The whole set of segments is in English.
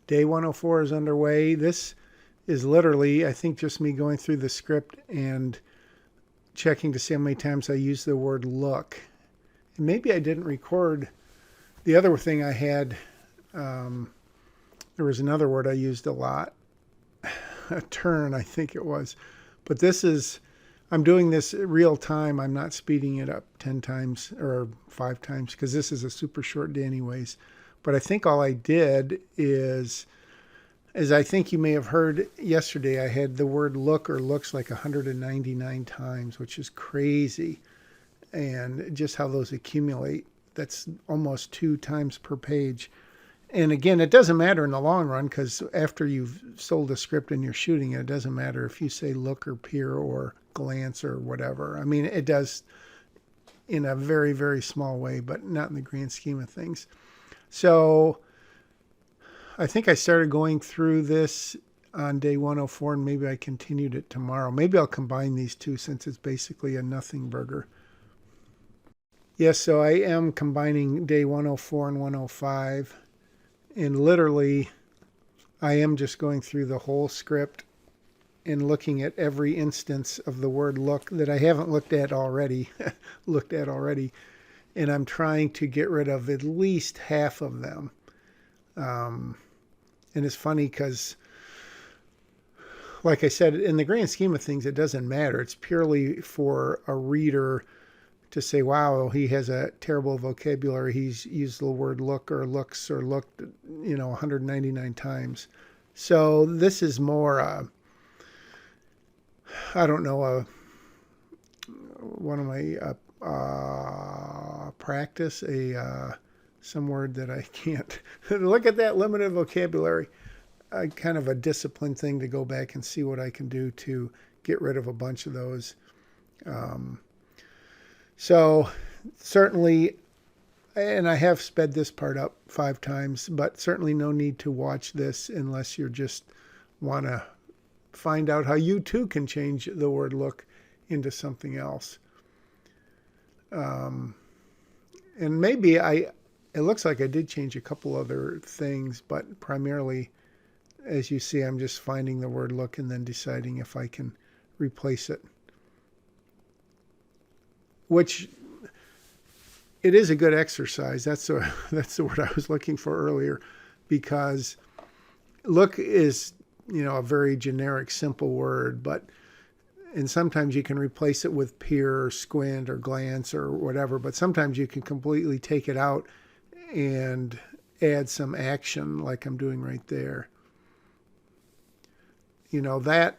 Day 104 is underway. This is literally, I think, just me going through the script and checking to see how many times I use the word look. And maybe I didn't record the other thing I had. Um, there was another word I used a lot, a turn, I think it was. But this is, I'm doing this real time. I'm not speeding it up 10 times or 5 times because this is a super short day anyways. But I think all I did is, as I think you may have heard yesterday, I had the word look or looks like 199 times, which is crazy. And just how those accumulate, that's almost 2 times per page. And again, it doesn't matter in the long run because after you've sold a script and you're shooting it, it doesn't matter if you say look or peer or glance or whatever. I mean, it does in a very, very small way, but not in the grand scheme of things. So I think I started going through this on day 104 and maybe I continued it tomorrow. Maybe I'll combine these two since it's basically a nothing burger. Yes, so I am combining day 104 and 105. And literally, I am just going through the whole script and looking at every instance of the word look that I haven't looked at already. And I'm trying to get rid of at least half of them. And it's funny because, like I said, in the grand scheme of things, it doesn't matter. It's purely for a reader to say, wow, he has a terrible vocabulary. He's used the word look or looks or looked, 199 times. So this is more, I don't know, one of my practice, some word that I can't. Look at that limited vocabulary. Kind of a discipline thing to go back and see what I can do to get rid of a bunch of those. So certainly, and I have sped this part up 5 times, but certainly no need to watch this unless you just want to find out how you too can change the word look into something else. And maybe it looks like I did change a couple other things, but primarily, as you see, I'm just finding the word look and then deciding if I can replace it. Which it is a good exercise. That's the word I was looking for earlier, because look is, a very generic, simple word, and sometimes you can replace it with peer or squint or glance or whatever, but sometimes you can completely take it out and add some action like I'm doing right there. That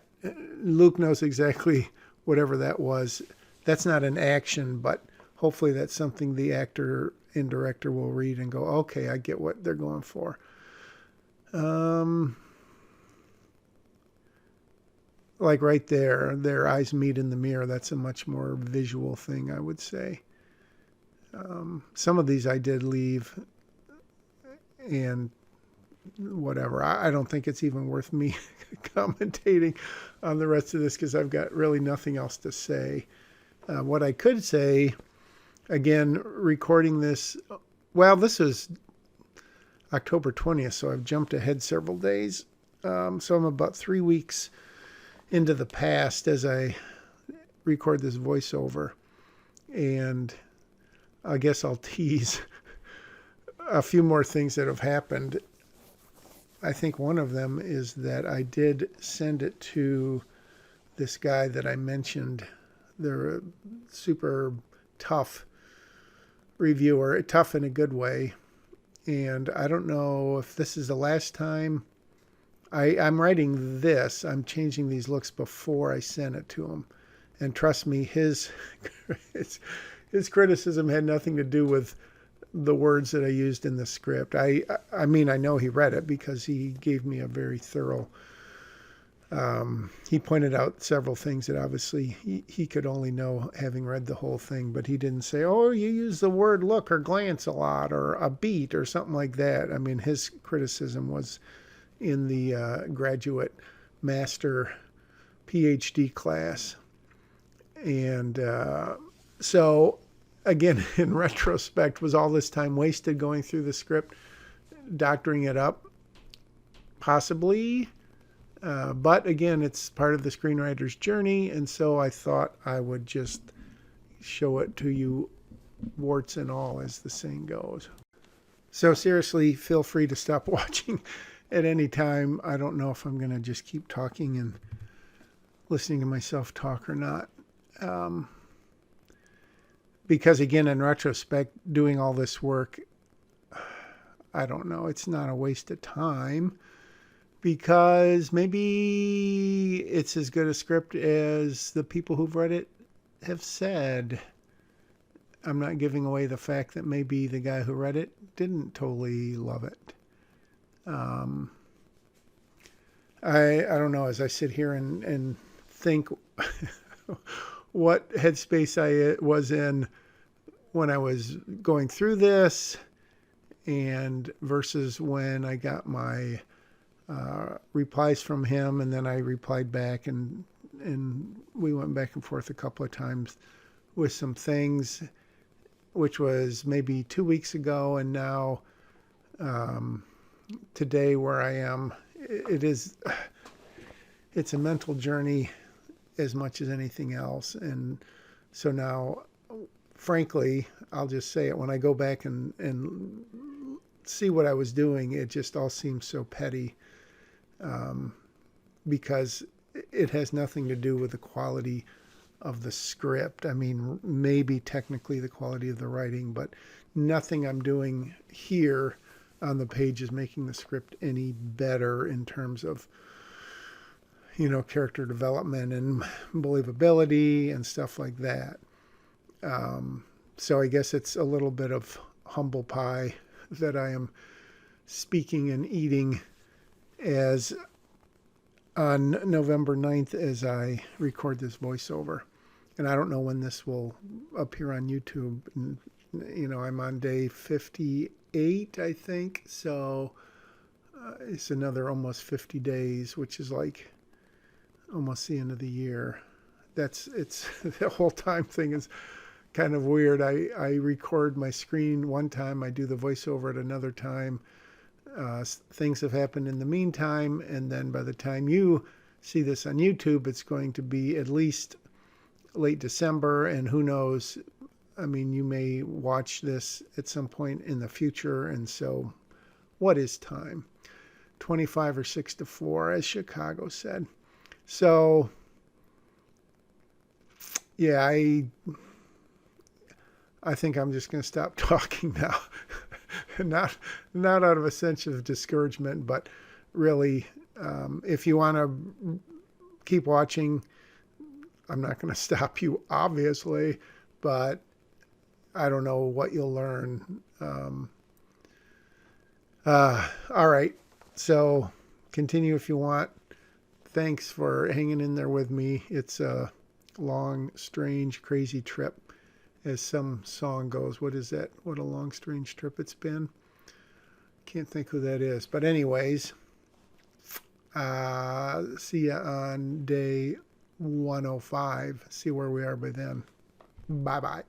Luke knows exactly whatever that was. That's not an action, but hopefully that's something the actor and director will read and go, okay, I get what they're going for. Like right there, their eyes meet in the mirror. That's a much more visual thing, I would say. Some of these I did leave and whatever. I don't think it's even worth me commentating on the rest of this because I've got really nothing else to say. What I could say, again, recording this, well, this is October 20th, so I've jumped ahead several days. So I'm about 3 weeks into the past as I record this voiceover. And I guess I'll tease a few more things that have happened. I think one of them is that I did send it to this guy that I mentioned. They're a super tough reviewer, tough in a good way. And I don't know if this is the last time I'm writing this. I'm changing these looks before I sent it to him. And trust me, his criticism had nothing to do with the words that I used in the script. I mean, I know he read it because he gave me a very thorough. He pointed out several things that obviously he could only know having read the whole thing, but he didn't say, oh, you use the word look or glance a lot or a beat or something like that. I mean, his criticism was in the graduate master PhD class. And so, again, in retrospect, was all this time wasted going through the script, doctoring it up? possibly. But again, it's part of the screenwriter's journey, and so I thought I would just show it to you, warts and all, as the saying goes. So seriously, feel free to stop watching at any time. I don't know if I'm going to just keep talking and listening to myself talk or not. Because again, in retrospect, doing all this work, I don't know, it's not a waste of time, because maybe it's as good a script as the people who've read it have said. I'm not giving away the fact that maybe the guy who read it didn't totally love it. I don't know, as I sit here and think what headspace I was in when I was going through this, and versus when I got my replies from him, and then I replied back, and we went back and forth a couple of times with some things, which was maybe 2 weeks ago, and now today where I am. It's a mental journey as much as anything else. And so now, frankly, I'll just say it, when I go back and see what I was doing, it just all seems so petty, because it has nothing to do with the quality of the script. I mean, maybe technically the quality of the writing, but nothing I'm doing here on the page is making the script any better in terms of, character development and believability and stuff like that. So I guess it's a little bit of humble pie that I am speaking and eating as on November 9th as I record this voiceover. And I don't know when this will appear on YouTube. And, I'm on day 58, I think. So it's another almost 50 days, which is like almost the end of the year. It's the whole time thing is kind of weird. I record my screen one time, I do the voiceover at another time. Things have happened in the meantime, and then by the time you see this on YouTube, it's going to be at least late December, and who knows, I mean, you may watch this at some point in the future, and so what is time? 25 or 6 to 4, as Chicago said. So, yeah, I think I'm just going to stop talking now. not out of a sense of discouragement, but really, if you want to keep watching, I'm not going to stop you, obviously, but I don't know what you'll learn. All right, so continue if you want. Thanks for hanging in there with me. It's a long, strange, crazy trip, as some song goes. What is that? What a long, strange trip it's been. Can't think who that is. But anyways, see you on day 105. See where we are by then. Bye-bye.